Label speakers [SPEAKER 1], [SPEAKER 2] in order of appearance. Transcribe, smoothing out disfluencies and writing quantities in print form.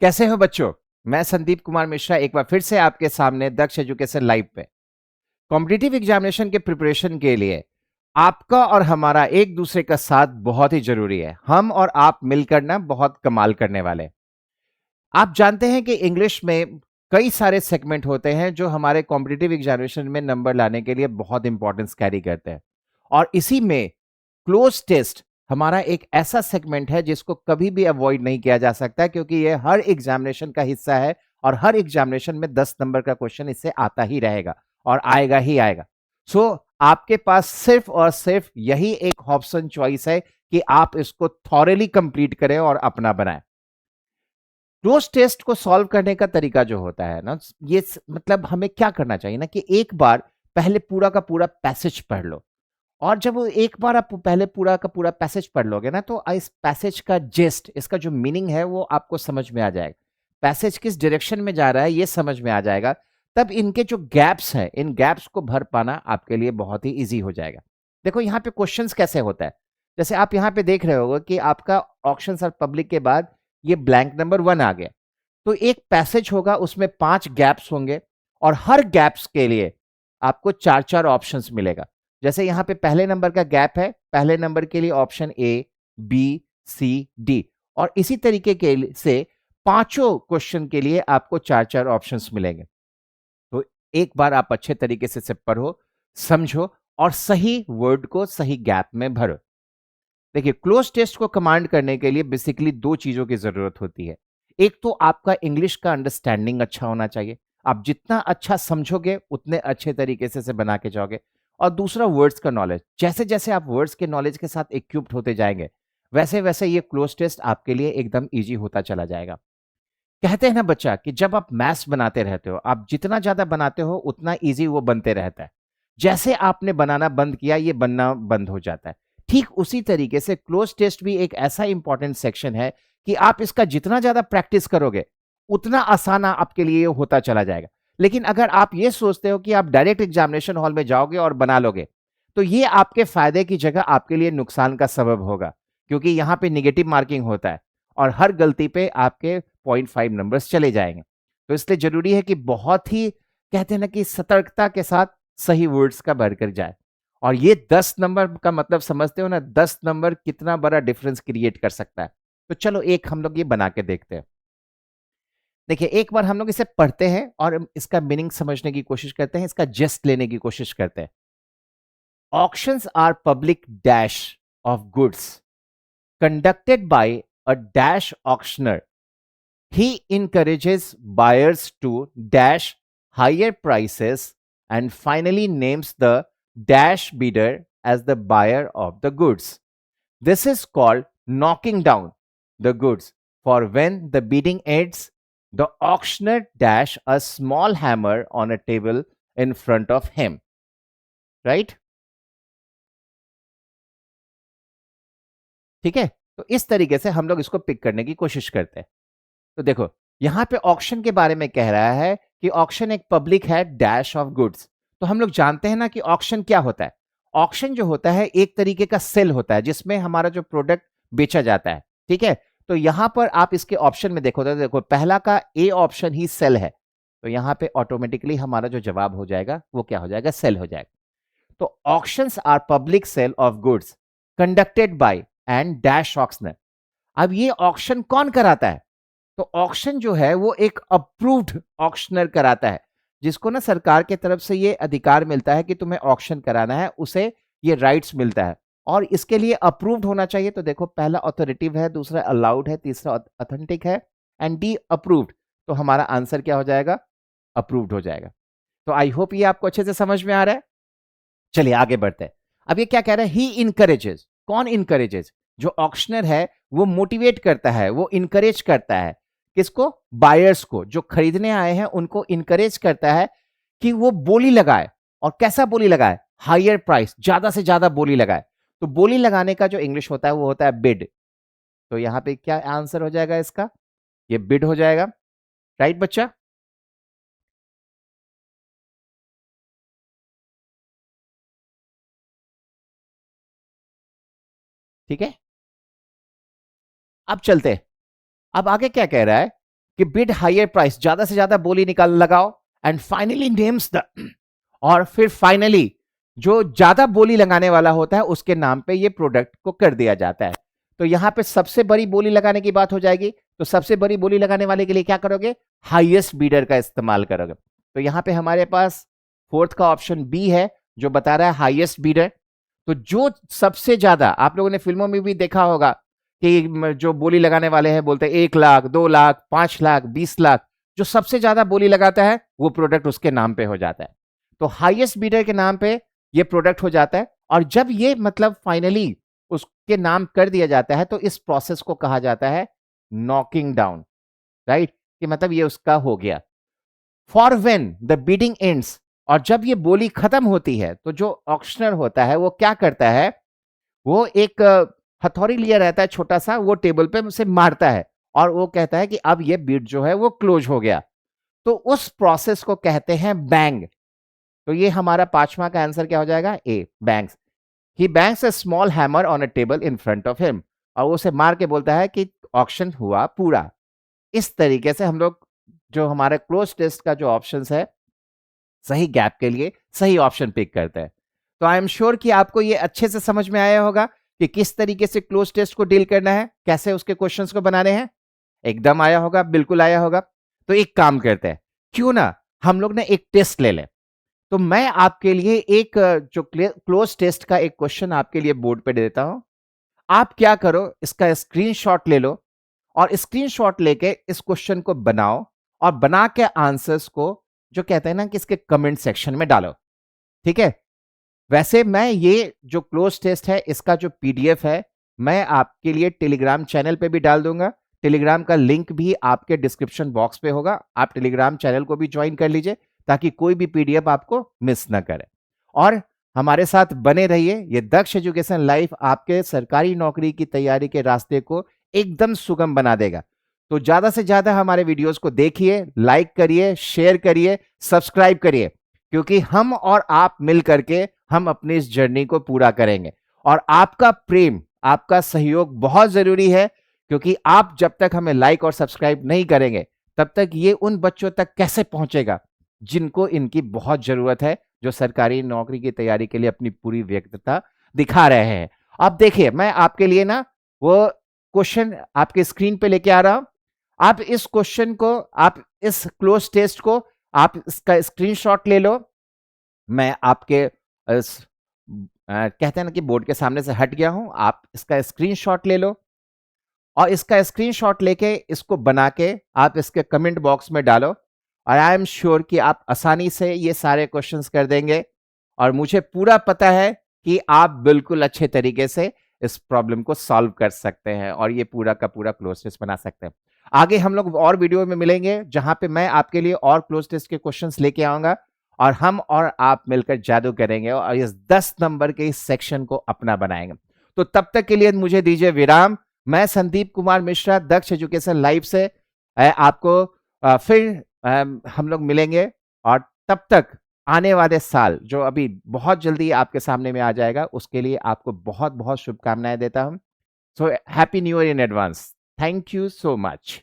[SPEAKER 1] कैसे हो बच्चों। मैं संदीप कुमार मिश्रा एक बार फिर से आपके सामने दक्ष एजुकेशन लाइव पे कॉम्पिटिटिव एग्जामिनेशन के प्रिपरेशन के लिए आपका और हमारा एक दूसरे का साथ बहुत ही जरूरी है। हम और आप मिलकर ना बहुत कमाल करने वाले हैं। आप जानते हैं कि इंग्लिश में कई सारे सेगमेंट होते हैं जो हमारे कॉम्पिटिटिव एग्जामिनेशन में नंबर लाने के लिए बहुत इंपॉर्टेंस कैरी करते हैं। और इसी में क्लोज टेस्ट हमारा एक ऐसा सेगमेंट है जिसको कभी भी अवॉइड नहीं किया जा सकता क्योंकि ये हर एग्जामिनेशन का हिस्सा है और हर एग्जामिनेशन में 10 नंबर का क्वेश्चन इससे आता ही रहेगा और आएगा ही आएगा। सो आपके पास सिर्फ और सिर्फ यही एक ऑप्शन चॉइस है कि आप इसको थॉरली कंप्लीट करें और अपना बनाएं। क्लोज टेस्ट को सॉल्व करने का तरीका जो होता है ना, ये मतलब हमें क्या करना चाहिए ना कि एक बार पहले पूरा का पूरा पैसेज पढ़ लो। और जब वो एक बार आप पहले पूरा का पूरा पैसेज पढ़ लोगे ना तो इस पैसेज का जेस्ट, इसका जो मीनिंग है वो आपको समझ में आ जाएगा। पैसेज किस डायरेक्शन में जा रहा है ये समझ में आ जाएगा। तब इनके जो गैप्स हैं, इन गैप्स को भर पाना आपके लिए बहुत ही इजी हो जाएगा। देखो यहाँ पे क्वेश्चंस कैसे होता है। जैसे आप यहाँ पे देख रहे होगे कि आपका ऑप्शंस और पब्लिक के बाद ये ब्लैंक नंबर 1 आ गया। तो एक पैसेज होगा, उसमें 5 गैप्स होंगे और हर गैप्स के लिए आपको 4-4 ऑप्शंस मिलेगा। जैसे यहाँ पे पहले नंबर का गैप है, पहले नंबर के लिए option A, B, C, D और इसी तरीके के से पांचों क्वेश्चन के लिए आपको 4-4 ऑप्शंस मिलेंगे। तो एक बार आप अच्छे तरीके से पढ़ो, समझो और सही वर्ड को सही गैप में भरो। देखिए, क्लोज टेस्ट को कमांड करने के लिए बेसिकली 2 चीजों की जरूरत होती है। एक तो आपका इंग्लिश का अंडरस्टैंडिंग अच्छा होना चाहिए। आप जितना अच्छा समझोगे उतने अच्छे तरीके से बना के जाओगे। और दूसरा वर्ड्स का नॉलेज। जैसे जैसे आप वर्ड्स के नॉलेज के साथ इक्विप्ड होते जाएंगे वैसे वैसे ये क्लोज टेस्ट आपके लिए एकदम इजी होता चला जाएगा। कहते हैं ना बच्चा कि जब आप मैथ्स बनाते रहते हो, आप जितना ज्यादा बनाते हो उतना इजी वो बनते रहता है। जैसे आपने बनाना बंद किया ये बनना बंद हो जाता है। ठीक उसी तरीके से क्लोज टेस्ट भी एक ऐसा इंपॉर्टेंट सेक्शन है कि आप इसका जितना ज्यादा प्रैक्टिस करोगे उतना आसान आपके लिए होता चला जाएगा। लेकिन अगर आप ये सोचते हो कि आप डायरेक्ट एग्जामिनेशन हॉल में जाओगे और बना लोगे तो ये आपके फायदे की जगह आपके लिए नुकसान का सबब होगा, क्योंकि यहां पे निगेटिव मार्किंग होता है और हर गलती पे आपके 0.5 नंबर्स चले जाएंगे। तो इसलिए जरूरी है कि बहुत ही, कहते हैं ना कि सतर्कता के साथ सही वर्ड्स का भरकर जाए। और ये 10 नंबर का मतलब समझते हो ना, 10 नंबर कितना बड़ा डिफरेंस क्रिएट कर सकता है। तो चलो एक हम लोग ये बना के देखते हैं। देखिए, एक बार हम लोग इसे पढ़ते हैं और इसका मीनिंग समझने की कोशिश करते हैं, इसका जेस्ट लेने की कोशिश करते हैं। Auctions are public dash of goods conducted by a dash auctioneer. He encourages buyers to dash higher prices and finally names the dash bidder as the buyer of the goods. This is called knocking down the goods. For when the bidding ends, the auctioneer dash a small hammer on a table in front of him. Right? ठीक है? तो इस तरीके से हम लोग इसको pick करने की कोशिश करते हैं। तो देखो, यहां पे ऑक्शन के बारे में कह रहा है कि ऑक्शन एक पब्लिक है डैश ऑफ गुड्स। तो हम लोग जानते हैं ना कि ऑक्शन क्या होता है। ऑक्शन जो होता है एक तरीके का सेल होता है जिसमें हमारा जो प्रोडक्ट बेचा जाता है। ठीक है, तो यहां पर आप इसके ऑप्शन में देखो तो देखो पहला का ए ऑप्शन ही सेल है। तो यहां पे ऑटोमेटिकली हमारा जो जवाब हो जाएगा वो क्या हो जाएगा, सेल हो जाएगा। तो auctions are public sale of goods conducted by and dash auctioneer. अब ये ऑक्शन कौन कराता है? तो ऑक्शन जो है वो एक अप्रूव्ड ऑक्शनर कराता है, जिसको ना सरकार के तरफ से ये अधिकार मिलता है कि तुम्हें ऑक्शन कराना है, उसे ये राइट्स मिलता है और इसके लिए अप्रूव्ड होना चाहिए। तो देखो, पहला ऑथोरेटिव है, दूसरा अलाउड है, तीसरा ऑथेंटिक है एंड डी अप्रूव्ड। तो हमारा आंसर क्या हो जाएगा, अप्रूव्ड हो जाएगा। तो आई होप ये आपको अच्छे से समझ में आ रहा है। चलिए आगे बढ़ते हैं। अब ये क्या कह रहा है, ही इनकरेजेस। कौन इनकरेजेस? जो ऑक्शनर है वो मोटिवेट करता है, वो इनकरेज करता है किसको, बायर्स को, जो खरीदने आए हैं उनको इनकरेज करता है कि वो बोली लगाए। और कैसा बोली लगाए, हायर प्राइस, ज्यादा से ज्यादा बोली लगाए। तो बोली लगाने का जो इंग्लिश होता है वो होता है बिड। तो यहां पे क्या आंसर हो जाएगा इसका, ये बिड हो जाएगा। राइट बच्चा? ठीक है, अब चलते हैं। अब आगे क्या कह रहा है कि बिड हायर प्राइस, ज्यादा से ज्यादा बोली निकाल लगाओ, एंड फाइनली नेम्स द, और फिर फाइनली जो ज्यादा बोली लगाने वाला होता है उसके नाम पे ये प्रोडक्ट को कर दिया जाता है। तो यहां पे सबसे बड़ी बोली लगाने की बात हो जाएगी, तो सबसे बड़ी बोली लगाने वाले के लिए क्या करोगे, हाईएस्ट बीडर का इस्तेमाल करोगे। तो यहां पे हमारे पास फोर्थ का ऑप्शन बी है जो बता रहा है हाईएस्ट बीडर। तो जो सबसे ज्यादा, आप लोगों ने फिल्मों में भी देखा होगा कि जो बोली लगाने वाले हैं बोलते हैं 1 लाख, 2 लाख, 5 लाख, 20 लाख, जो सबसे ज्यादा बोली लगाता है वो प्रोडक्ट उसके नाम पे हो जाता है। तो हाईएस्ट बीडर के नाम पे ये प्रोडक्ट हो जाता है। और जब ये मतलब फाइनली उसके नाम कर दिया जाता है तो इस प्रोसेस को कहा जाता है नॉकिंग डाउन, राइट, कि मतलब ये उसका हो गया। For when the bidding ends, और जब ये बोली खत्म होती है तो जो ऑक्शनर होता है वो क्या करता है, वो एक हथौड़ी लिया रहता है छोटा सा, वो टेबल पे उसे मारता है और वो कहता है कि अब ये बिड जो है वो क्लोज हो गया। तो उस प्रोसेस को कहते हैं बैंग। तो ये हमारा पांचवा का आंसर क्या हो जाएगा, A, bangs. He bangs a small hammer on a table in front of him, और वो उसे मार के बोलता है कि ऑक्शन हुआ पूरा। इस तरीके से हम लोग जो हमारे क्लोज टेस्ट का जो ऑप्शन है, सही गैप के लिए सही ऑप्शन पिक करते हैं। तो आई एम श्योर कि आपको ये अच्छे से समझ में आया होगा कि किस तरीके से क्लोज टेस्ट को डील करना है, कैसे उसके क्वेश्चंस को बनाने हैं। एकदम आया होगा, बिल्कुल आया होगा। तो एक काम करते हैं, क्यों ना हम लोग ने एक टेस्ट ले लें। तो मैं आपके लिए एक जो क्लोज टेस्ट का एक क्वेश्चन आपके लिए बोर्ड पे दे देता हूं। आप क्या करो, इसका स्क्रीनशॉट ले लो और स्क्रीनशॉट लेके इस क्वेश्चन को बनाओ और बना के आंसर्स को जो कहते हैं ना कि इसके कमेंट सेक्शन में डालो, ठीक है। वैसे मैं ये जो क्लोज टेस्ट है इसका जो पीडीएफ है मैं आपके लिए टेलीग्राम चैनल पे भी डाल दूंगा। टेलीग्राम का लिंक भी आपके डिस्क्रिप्शन बॉक्स पे होगा, आप टेलीग्राम चैनल को भी ज्वाइन कर लीजिए ताकि कोई भी पीडीएफ आपको मिस ना करे। और हमारे साथ बने रहिए, ये दक्ष एजुकेशन लाइफ आपके सरकारी नौकरी की तैयारी के रास्ते को एकदम सुगम बना देगा। तो ज्यादा से ज्यादा हमारे वीडियोस को देखिए, लाइक करिए, शेयर करिए, सब्सक्राइब करिए, क्योंकि हम और आप मिल करके हम अपनी इस जर्नी को पूरा करेंगे। और आपका प्रेम, आपका सहयोग बहुत जरूरी है, क्योंकि आप जब तक हमें लाइक और सब्सक्राइब नहीं करेंगे तब तक ये उन बच्चों तक कैसे पहुंचेगा जिनको इनकी बहुत जरूरत है, जो सरकारी नौकरी की तैयारी के लिए अपनी पूरी व्यग्रता दिखा रहे हैं। अब देखिए, मैं आपके लिए ना वो क्वेश्चन आपके स्क्रीन पे लेके आ रहा हूं। आप इस क्वेश्चन को, आप इस क्लोज टेस्ट को, आप इसका स्क्रीनशॉट ले लो। मैं आपके कहते हैं ना कि बोर्ड के सामने से हट गया हूं, आप इसका स्क्रीनशॉट ले लो और इसका स्क्रीनशॉट लेके इसको बना के आप इसके कमेंट बॉक्स में डालो। और आई एम श्योर कि आप आसानी से ये सारे क्वेश्चंस कर देंगे और मुझे पूरा पता है कि आप बिल्कुल अच्छे तरीके से इस प्रॉब्लम को सॉल्व कर सकते हैं और ये पूरा का पूरा क्लोज टेस्ट बना सकते हैं। आगे हम लोग और वीडियो में मिलेंगे जहां पे मैं आपके लिए और क्लोज टेस्ट के क्वेश्चंस लेके आऊंगा और हम और आप मिलकर जादू करेंगे और इस 10 नंबर के इस सेक्शन को अपना बनाएंगे। तो तब तक के लिए मुझे दीजिए विराम। मैं संदीप कुमार मिश्रा, दक्ष एजुकेशन लाइव से आपको फिर हम लोग मिलेंगे। और तब तक आने वाले साल जो अभी बहुत जल्दी आपके सामने में आ जाएगा, उसके लिए आपको बहुत बहुत शुभकामनाएं देता हूं। So happy new year in advance. Thank you so much.